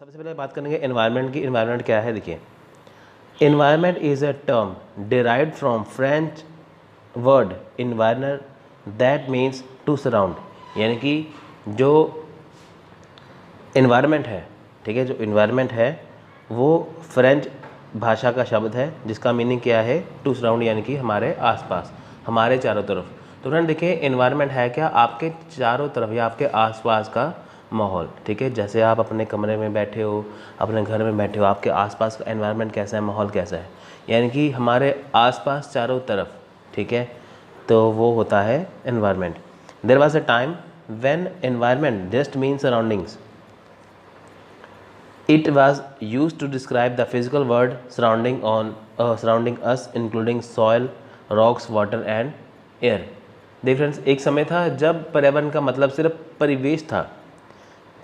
सबसे पहले बात करेंगे एनवायरनमेंट की। एनवायरनमेंट क्या है? देखिए, environment is a term derived from French word इन्वायरनर दैट मीन्स टू सराउंड। यानी कि जो इन्वायरमेंट है, ठीक है, जो इन्वायरमेंट है वो फ्रेंच भाषा का शब्द है जिसका मीनिंग क्या है? टू सराउंड, यानी कि हमारे आसपास, हमारे चारों तरफ। तो फ्रेंड देखिए, इन्वायरमेंट है क्या? आपके चारों तरफ या आपके आसपास का माहौल, ठीक है। जैसे आप अपने कमरे में बैठे हो, अपने घर में बैठे हो, आपके आसपास का एनवायरनमेंट कैसा है, माहौल कैसा है, यानी कि हमारे आसपास चारों तरफ, ठीक है, तो वो होता है environment. There was a time when environment just mean surroundings. It was used to describe the physical world surrounding us, including soil, rocks, water and air. देखिए फ्रेंड्स, एक समय था जब पर्यावरण का मतलब सिर्फ परिवेश था,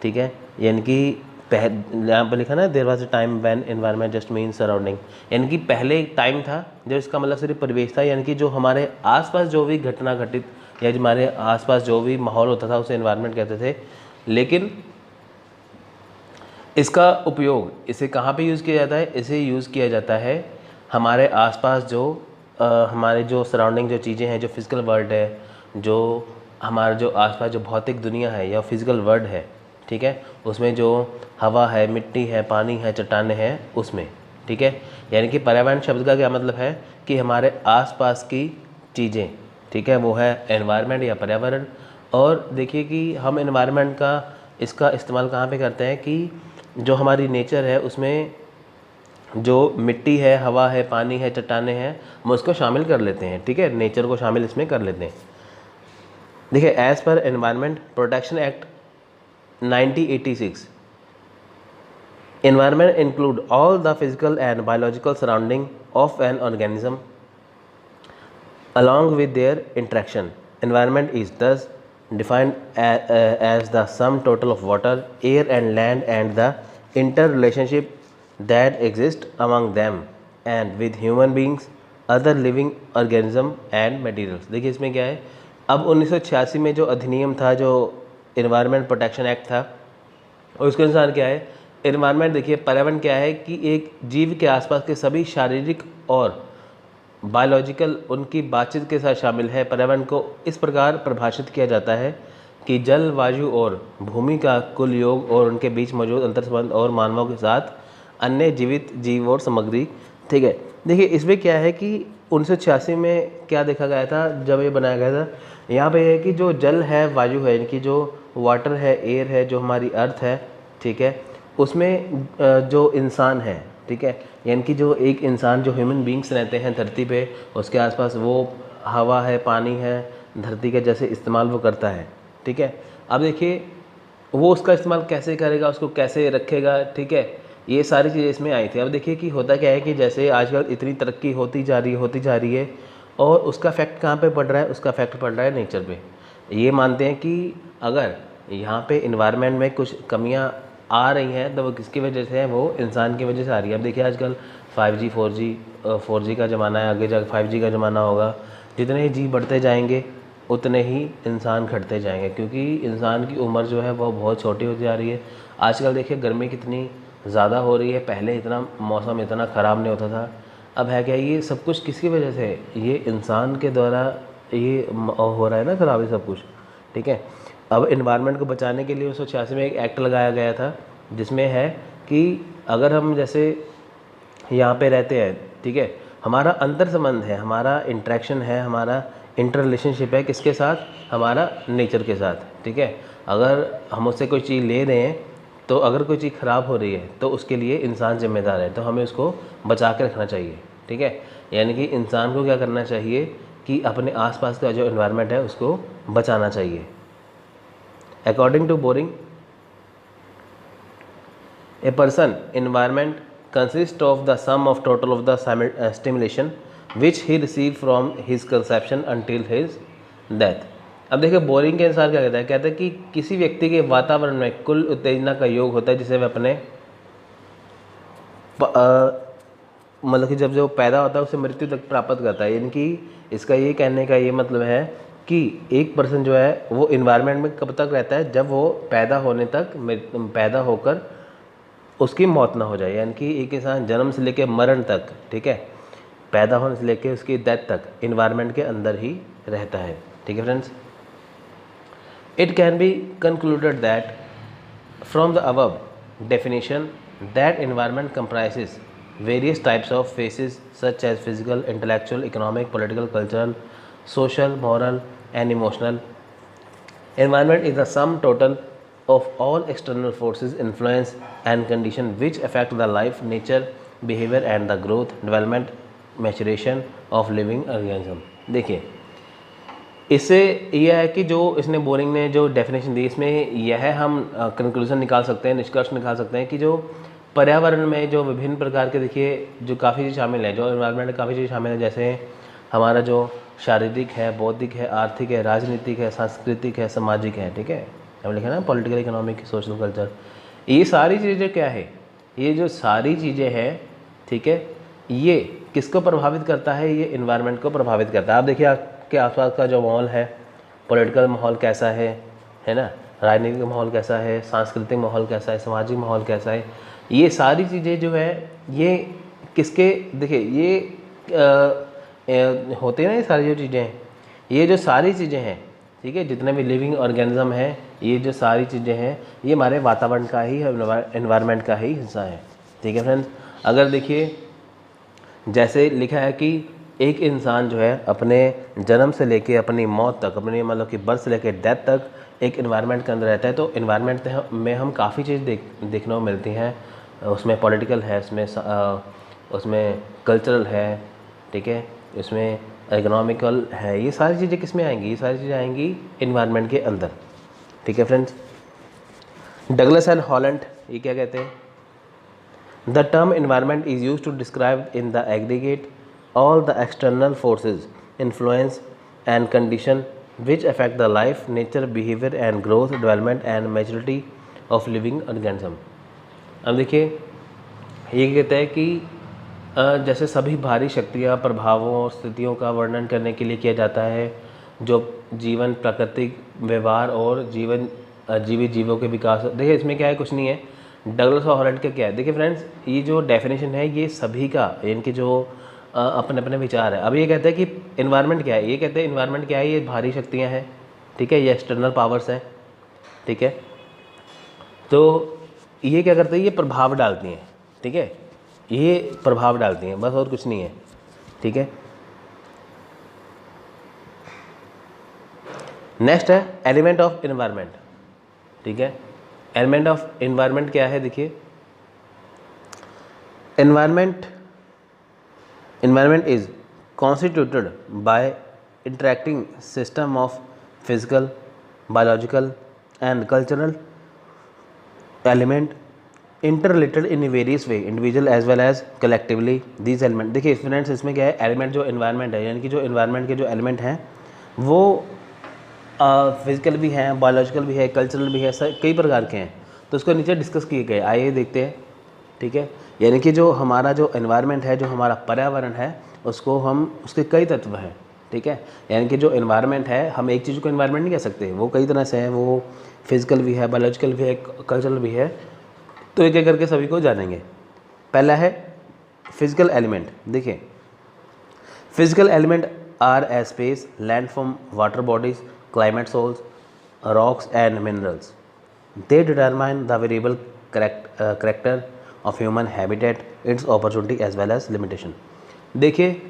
ठीक है। यानी कि यहाँ पर लिखा ना, there was a time when environment just mean surrounding, यानी कि पहले एक टाइम था जब इसका मतलब सिर्फ परिवेश था, यानी कि जो हमारे आसपास जो भी घटना घटित या जो हमारे आसपास जो भी माहौल होता था उसे एनवायरनमेंट कहते थे। लेकिन इसका उपयोग, इसे कहाँ पे यूज़ किया जाता है? इसे यूज़ किया जाता है हमारे आसपास जो हमारे जो सराउंडिंग जो चीज़ें हैं, जो फिज़िकल वर्ल्ड है, जो हमारे जो आसपास जो भौतिक दुनिया है या फिज़िकल वर्ल्ड है, ठीक है, उसमें जो हवा है, मिट्टी है, पानी है, चट्टानें हैं, उसमें, ठीक है। यानी कि पर्यावरण शब्द का क्या मतलब है? कि हमारे आसपास की चीज़ें, ठीक है, वो है एनवायरनमेंट या पर्यावरण। और देखिए कि हम एनवायरनमेंट का इसका इस्तेमाल कहाँ पे करते हैं कि जो हमारी नेचर है उसमें जो मिट्टी है, हवा है, पानी है, चट्टानें हैं, हम उसको शामिल कर लेते हैं, ठीक है, नेचर को शामिल इसमें कर लेते हैं। देखिए, as per environment protection act 1986, environment include all the physical and biological surrounding of an organism along with their interaction. Environment is thus defined as the sum total of water, air and land and the interrelationship that exist among them and with human beings, other living organism and materials. देखिए इसमें क्या है, अब 1986 में जो अधिनियम था, जो इन्वायरमेंट प्रोटेक्शन एक्ट था, और उसके अनुसार क्या है इन्वायरमेंट? देखिए, पर्यावरण क्या है कि एक जीव के आसपास के सभी शारीरिक और बायोलॉजिकल उनकी बातचीत के साथ शामिल है। पर्यावरण को इस प्रकार परिभाषित किया जाता है कि जल, वायु और भूमि का कुल योग और उनके बीच मौजूद अंतर्संबंध और मानवों के साथ अन्य जीवित जीव और सामग्री, ठीक है। देखिए इसमें क्या है कि 1986 में क्या देखा गया था जब ये बनाया गया था, यहाँ पे है कि जो जल है, वायु है, इनकी जो वाटर है, एयर है, जो हमारी अर्थ है, ठीक है, उसमें जो इंसान है, ठीक है, यानी कि जो एक इंसान, जो ह्यूमन बींग्स रहते हैं धरती पे, उसके आसपास वो हवा है, पानी है, धरती के जैसे इस्तेमाल वो करता है, ठीक है। अब देखिए वो उसका इस्तेमाल कैसे करेगा, उसको कैसे रखेगा, ठीक है, ये सारी चीज़ें इसमें आई थी। अब देखिए कि होता क्या है कि जैसे आजकल इतनी तरक्की होती जा रही है और उसका फैक्ट कहाँ पे पड़ रहा है? उसका फैक्ट पड़ रहा है नेचर पे। ये मानते हैं कि अगर यहाँ पे इन्वायरमेंट में कुछ कमियाँ आ रही हैं तो वो किसकी वजह से है? वो इंसान की वजह से आ रही है। अब देखिए आजकल 5G 4G का ज़माना है, आगे जाकर 5G का ज़माना होगा। जितने ही जीव बढ़ते जाएंगे उतने ही इंसान घटते जाएंगे, क्योंकि इंसान की उम्र जो है वो बहुत छोटी होती जा रही है। आजकल देखिए गर्मी कितनी ज़्यादा हो रही है, पहले इतना मौसम इतना ख़राब नहीं होता था। अब है क्या, ये सब कुछ किसकी वजह से? ये इंसान के द्वारा ये हो रहा है ना ख़राब, ये सब कुछ, ठीक है। अब इन्वायरमेंट को बचाने के लिए 1986 में एक एक्ट लगाया गया था जिसमें है कि अगर हम जैसे यहाँ पे रहते हैं, ठीक है, हमारा अंतर संबंध है, हमारा इंटरेक्शन है, हमारा इंटर रिलेशनशिप है किसके साथ? हमारा नेचर के साथ, ठीक है। अगर हम उससे कोई चीज़ ले रहे हैं तो अगर कोई चीज़ ख़राब हो रही है तो उसके लिए इंसान जिम्मेदार है, तो हमें उसको बचा के रखना चाहिए, ठीक है। यानी कि इंसान को क्या करना चाहिए कि अपने आसपास का जो इन्वायरमेंट है उसको बचाना चाहिए। According to Boring, a person environment consists of the sum of total of the stimulation which he received from his conception until his death. अब देखिए बोरिंग के अनुसार क्या कहता है कि किसी व्यक्ति के वातावरण में कुल उत्तेजना का योग होता है जिसे वह अपने मतलब कि जब जो पैदा होता है उसे मृत्यु तक प्राप्त करता है। यानी कि इसका ये कहने का ये मतलब है कि एक पर्सन जो है वो इन्वायरमेंट में कब तक रहता है? जब वो पैदा होने तक, पैदा होकर उसकी मौत ना हो जाए, यानी कि एक इंसान जन्म से लेकर मरण तक, ठीक है, पैदा होने से लेकर उसकी डेथ तक इन्वायरमेंट के अंदर ही रहता है। ठीक है friends, it can be concluded that from the above definition that environment comprises various types of phases such as physical, intellectual, economic, political, cultural, social, moral and emotional. Environment is the sum total of all external forces, influence and condition which affect the life, nature, behavior and the growth, development, maturation of living organism. देखिए, इससे यह है कि जो इसने boring ने जो definition दी, इसमें यह हम कंक्लूजन निकाल सकते हैं, निष्कर्ष निकाल सकते हैं कि जो पर्यावरण में जो विभिन्न प्रकार के, देखिए, जो काफ़ी चीज़ शामिल है, जो एनवायरनमेंट में काफ़ी चीज़ शामिल है, जैसे हमारा जो शारीरिक है, बौद्धिक है, आर्थिक है, राजनीतिक है, सांस्कृतिक है, सामाजिक है, ठीक है, हम लिखा ना पॉलिटिकल, इकोनॉमिक, सोशल, कल्चर, ये सारी चीज़ें क्या है, ये जो सारी चीज़ें हैं, ठीक है, ये किसको प्रभावित करता है, ये इन्वायरमेंट को प्रभावित करता है। आप देखिए आपके आसपास का जो माहौल है, पॉलिटिकल माहौल कैसा है ना, राजनीतिक माहौल कैसा है, सांस्कृतिक माहौल कैसा है, सामाजिक माहौल कैसा है, ये सारी चीज़ें जो है ये किसके, देखिए ये होते हैं ना, ये सारी जो चीज़ें हैं, ये जो सारी चीज़ें हैं, ठीक है, जितने भी लिविंग ऑर्गेनिज्म है, ये जो सारी चीज़ें हैं, ये हमारे वातावरण का ही, एनवायरनमेंट का ही हिस्सा है। ठीक है फ्रेंड्स, अगर देखिए जैसे लिखा है कि एक इंसान जो है अपने जन्म से लेके अपनी मौत तक, अपनी मतलब कि बर्थ से लेके डेथ तक एक इन्वायरमेंट के अंदर रहता है। तो इन्वायरमेंट में हम काफ़ी चीज़ देखने को मिलती हैं, उसमें पॉलिटिकल है, उसमें कल्चरल है, ठीक है, इसमें इकोनॉमिकल है, ये सारी चीज़ें किस में आएंगी, ये सारी चीज़ें आएंगी इन्वायरमेंट के अंदर। ठीक है फ्रेंड्स, डगलस एंड हॉलैंड ये क्या कहते हैं, the term environment is use to describe in the aggregate all the external forces, influence and condition which affect the life, nature, behavior and growth, development and maturity of living organism. अब देखिए ये कहता है कि जैसे सभी भारी शक्तियाँ, प्रभावों और स्थितियों का वर्णन करने के लिए किया जाता है, जो जीवन, प्राकृतिक व्यवहार और जीवित जीवों के विकास। देखिए इसमें क्या है, कुछ नहीं है, डगलस और हॉलैंड का क्या है। देखिए फ्रेंड्स, ये जो डेफिनेशन है ये सभी का, इनके जो अपने अपने विचार है। अब ये कहते हैं कि इन्वायरमेंट क्या है, ये कहते हैं इन्वायरमेंट क्या है, ये भारी शक्तियाँ हैं, ठीक है, ये एक्सटर्नल पावर्स हैं, ठीक है, तो ये क्या करते हैं, ये प्रभाव डालती हैं, ठीक है, ये प्रभाव डालती हैं, बस और कुछ नहीं है। ठीक है, नेक्स्ट है एलिमेंट ऑफ इन्वायरमेंट। ठीक है, एलिमेंट ऑफ इन्वायरमेंट क्या है, देखिए Environment is constituted by interacting system of physical, biological and cultural element interrelated in various way, individual as well as collectively. These element, देखिए फ्रेंड्स इसमें क्या है, एलिमेंट जो इन्वायरमेंट है, यानी कि जो इन्वायरमेंट के जो एलिमेंट हैं वो फिजिकल भी हैं, बायोलॉजिकल भी है, कल्चरल भी है, कई प्रकार के हैं। तो उसको नीचे डिस्कस किए गए, आइए देखते हैं। ठीक है, यानी कि जो हमारा जो एनवायरनमेंट है, जो हमारा पर्यावरण है, उसको हम, उसके कई तत्व हैं। ठीक है, यानी कि जो एनवायरनमेंट है, हम एक चीज़ को एनवायरनमेंट नहीं कह सकते, वो कई तरह से है, वो फिजिकल भी है, बायोलॉजिकल भी है, कल्चरल भी है। तो एक एक करके सभी को जानेंगे। पहला है फिजिकल एलिमेंट। देखिए physical element are a space, land form, water bodies, climate soils, rocks and minerals. They determine the variable character of human habitat, its opportunity as well as limitation. देखिए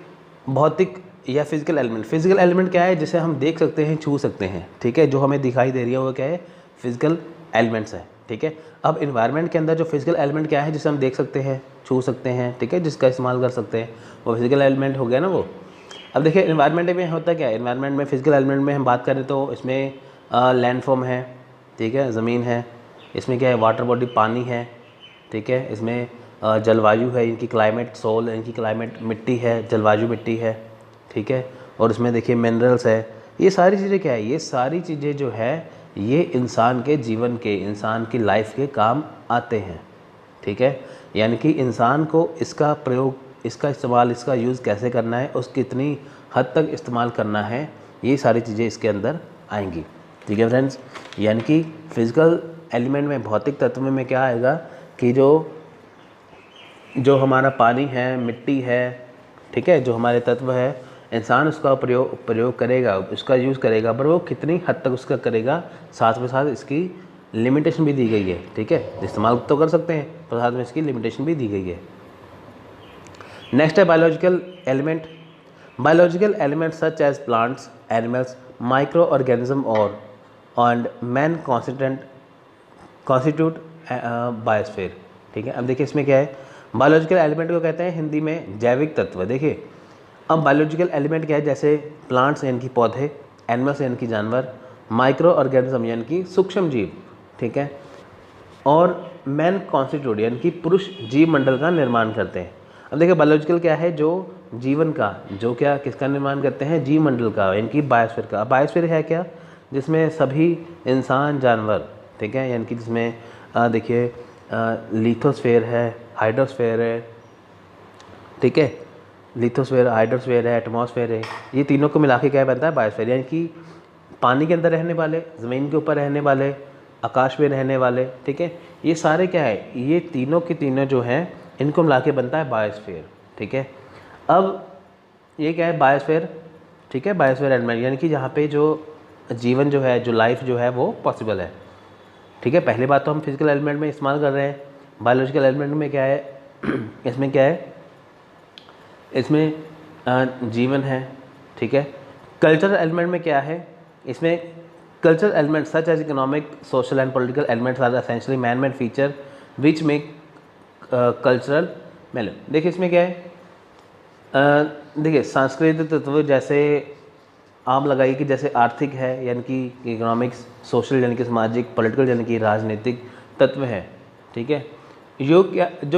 भौतिक या फिजिकल एलिमेंट, फिजिकल एलिमेंट क्या है, जिसे हम देख सकते हैं, छू सकते हैं, ठीक है, जो हमें दिखाई दे रही है वो क्या है, फिजिकल एलिमेंट्स है। ठीक है, अब इन्वायरमेंट के अंदर जो फिजिकल एलिमेंट क्या है, जिसे हम देख सकते हैं, छू सकते हैं, ठीक है, जिसका इस्तेमाल कर सकते हैं, वो फिजिकल एलिमेंट हो गया ना वो। अब देखिए इन्वायरमेंट में होता क्या है, इन्वायरमेंट में फिजिकल एलिमेंट में हम बात करें तो इसमें लैंड फॉर्म है, ठीक है, ज़मीन है, इसमें क्या है, वाटर बॉडी पानी है, ठीक है, इसमें जलवायु है, इनकी क्लाइमेट सोल, इनकी क्लाइमेट मिट्टी है, जलवायु मिट्टी है, ठीक है, और इसमें देखिए मिनरल्स है। ये सारी चीज़ें क्या है, ये सारी चीज़ें जो है ये इंसान के जीवन के, इंसान की लाइफ के काम आते हैं। ठीक है, यानी कि इंसान को इसका प्रयोग, इसका इस्तेमाल, इसका यूज़ कैसे करना है, उसकी कितनी हद तक इस्तेमाल करना है, ये सारी चीज़ें इसके अंदर आएंगी। ठीक है फ्रेंड्स, यानी कि फिजिकल एलिमेंट में, भौतिक तत्व में क्या आएगा कि जो जो हमारा पानी है, मिट्टी है, ठीक है, जो हमारे तत्व है, इंसान उसका प्रयोग करेगा, उसका यूज़ करेगा, पर वो कितनी हद तक उसका करेगा, साथ में साथ इसकी लिमिटेशन भी दी गई है, ठीक है। इस्तेमाल तो कर सकते हैं पर साथ में इसकी लिमिटेशन भी दी गई है। नेक्स्ट है biological element. Biological element such as plants, animals, micro organism और एंड मैन कॉन्स्टिट्यूट बायोस्फीयर, ठीक है। अब देखिए इसमें क्या है, बायोलॉजिकल एलिमेंट को कहते हैं हिंदी में जैविक तत्व। देखिए अब बायोलॉजिकल एलिमेंट क्या है, जैसे प्लांट्स यानी कि पौधे, एनिमल्स यानी कि जानवर, माइक्रो ऑर्गेनिज्म यानी कि सूक्ष्म जीव, ठीक है, और मैन कॉन्स्टिट्यूट यानी कि पुरुष जीव मंडल का निर्माण करते हैं। अब देखिए बायोलॉजिकल क्या है, जो जीवन का, जो क्या किसका निर्माण करते हैं, जीव मंडल का यानी कि बायोस्फीयर का। बायोस्फीयर है क्या, जिसमें सभी इंसान, जानवर, ठीक है, यानी कि जिसमें देखिए लिथोस्फीयर है, हाइड्रोस्फीयर है, ठीक है, लिथोस्फीयर, हाइड्रोस्फीयर है, एटमॉस्फेयर है, ये तीनों को मिला के क्या बनता है, बायोस्फीयर। यानी कि पानी के अंदर रहने वाले, ज़मीन के ऊपर रहने वाले, आकाश में रहने वाले, ठीक है, ये सारे क्या है, ये तीनों के तीनों जो हैं इनको मिला के बनता है बायोस्फीयर, ठीक है। अब ये क्या है बायोस्फीयर, ठीक है, बायोस्फीयर एलिमेंट यानी कि जहाँ पे जो जीवन जो है, जो लाइफ जो है वो पॉसिबल है, ठीक है। पहली बात तो हम फिजिकल एलिमेंट में इस्तेमाल कर रहे हैं, बायोलॉजिकल एलिमेंट में क्या है इसमें क्या है, इसमें जीवन है, ठीक है। कल्चरल एलिमेंट में क्या है, इसमें cultural element such as economic, social and political elements are essentially man made feature which make cultural milieu. देखिए इसमें क्या है, देखिए सांस्कृतिक तत्व जैसे आप लगाइए कि जैसे आर्थिक है यानी कि इकोनॉमिक्स, सोशल यानी कि सामाजिक, पॉलिटिकल यानी कि राजनीतिक तत्व है, ठीक है। जो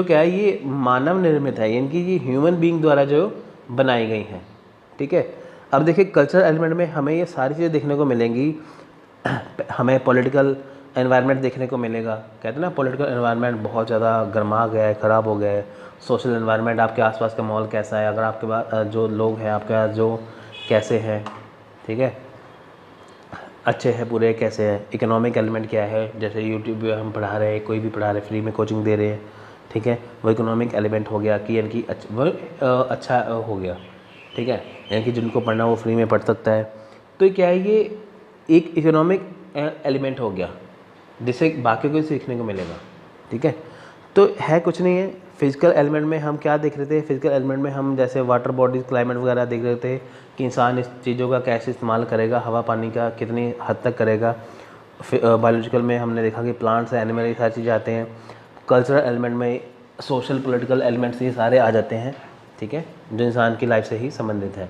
क्या है, ये मानव निर्मित है, यानी कि ये ह्यूमन बीइंग द्वारा जो बनाई गई हैं, ठीक है। अब देखिए कल्चरल एलिमेंट में हमें ये सारी चीज़ें देखने को मिलेंगी। हमें पॉलिटिकल एनवायरनमेंट देखने को मिलेगा, कहते हैं ना पॉलिटिकल एनवायरनमेंट बहुत ज़्यादा गर्मा गया है, ख़राब हो गया है। सोशल एनवायरनमेंट, आपके आसपास का माहौल कैसा है, अगर आपके पास जो लोग हैं आपके पास जो कैसे हैं, ठीक है, अच्छे हैं, बुरे कैसे हैं। इकोनॉमिक एलिमेंट क्या है, जैसे यूट्यूब पे हम पढ़ा रहे हैं, कोई भी पढ़ा रहे, फ्री में कोचिंग दे रहे हैं, ठीक है, वो इकोनॉमिक एलिमेंट हो गया कि यानी कि अच्छा हो गया, ठीक है, यानी कि जिनको पढ़ना वो फ्री में पढ़ सकता है। तो क्या है, ये एक इकोनॉमिक एलिमेंट हो गया जिससे बाकी को सीखने को मिलेगा, ठीक है। तो है कुछ नहीं है। फिजिकल एलिमेंट में हम क्या देख रहे थे, फिजिकल एलिमेंट में हम जैसे वाटर बॉडीज, क्लाइमेट वगैरह देख रहे थे कि इंसान इस चीज़ों का कैसे इस्तेमाल करेगा, हवा पानी का कितनी हद तक करेगा। बायोलॉजिकल में हमने देखा कि प्लांट्स, एनिमल, ये सारी चीज़ें आते हैं। कल्चरल एलिमेंट में सोशल, पॉलिटिकल एलिमेंट्स ये सारे आ जाते हैं, ठीक है, जो इंसान की लाइफ से ही संबंधित है।